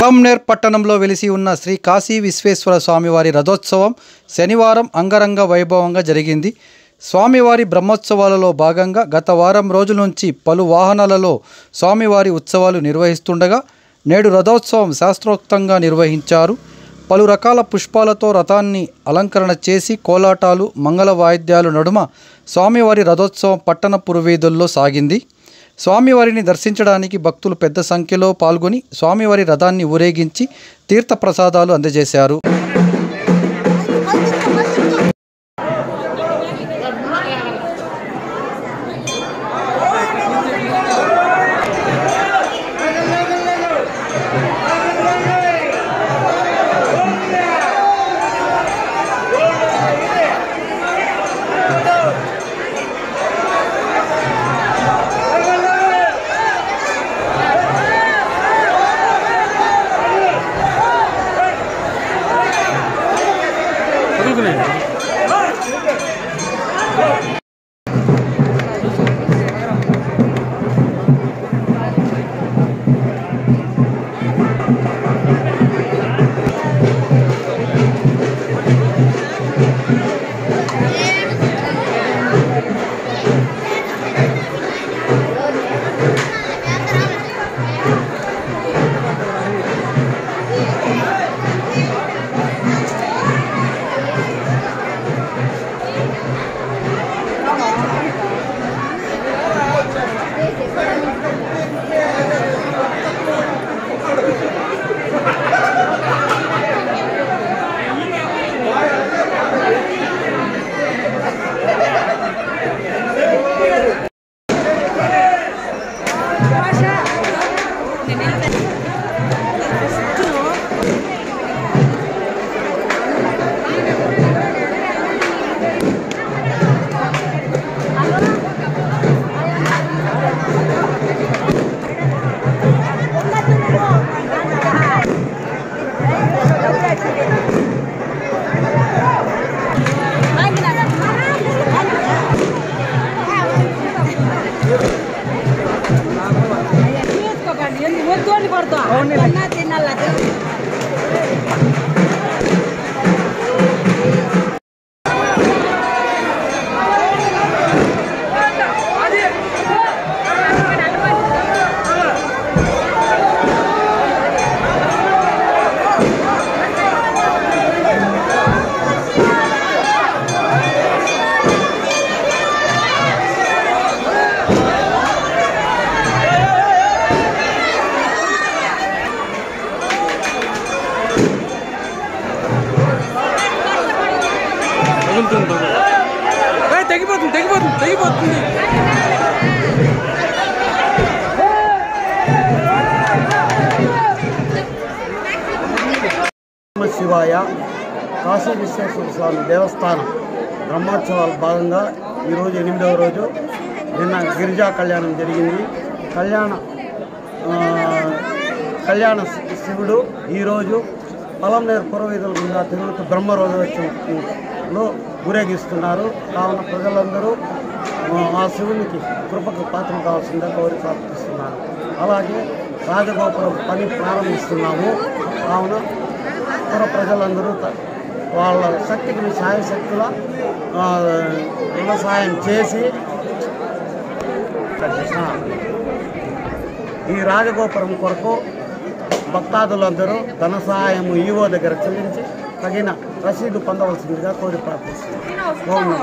పలంనేర్ పట్టణంలో వెలిసి ఉన్న శ్రీ కాశీ విశ్వేశ్వర స్వామివారి రథోత్సవం శనివారం అంగరంగ వైభవంగా జరిగింది. స్వామివారి బ్రహ్మోత్సవాలలో భాగంగా గత వారం రోజుల నుంచి పలు వాహనాలలో స్వామివారి ఉత్సవాలు నిర్వహిస్తుండగా నేడు రథోత్సవం శాస్త్రోక్తంగా నిర్వహించారు. పలు రకాల పుష్పాలతో రథాన్ని అలంకరణ చేసి కోలాటాలు, మంగళ వాయిద్యాల నడుమ స్వామివారి రథోత్సవం పట్టణ పురవీధుల్లో సాగింది. స్వామివారిని దర్శించడానికి భక్తులు పెద్ద సంఖ్యలో పాల్గొని స్వామివారి రథాన్ని ఊరేగించి తీర్థ ప్రసాదాలు అందజేశారు. తెగిపోతుంది. శివాయ కాశీ విశ్వేశ్వర స్వామి దేవస్థానం బ్రహ్మోత్సవాల భాగంగా ఈరోజు 8వ రోజు నిన్న గిరిజా కళ్యాణం జరిగింది. కళ్యాణ శివుడు ఈరోజు పలంనేరు పురవీధుల గుండా తిరుగుతూ బ్రహ్మరోధోత్సవంలో ఊరేగిస్తున్నారు. కావున ప్రజలందరూ ఆ శివునికి కృపకు పాత్రలు కావాల్సిందిగా కోరి ప్రార్థిస్తున్నారు. అలాగే రాజగోపురం పని ప్రారంభిస్తున్నాము. కావున పుర ప్రజలందరూ వాళ్ళ శక్తికి సాయశక్తుల వ్యవసాయం చేసి ఈ రాజగోపురం కొరకు భక్తాదులందరూ ధన సహాయము ఈవో దగ్గర చెల్లించి తగిన రసీదు పొందవలసిందిగా కోరి ప్రార్థిస్తున్నారు.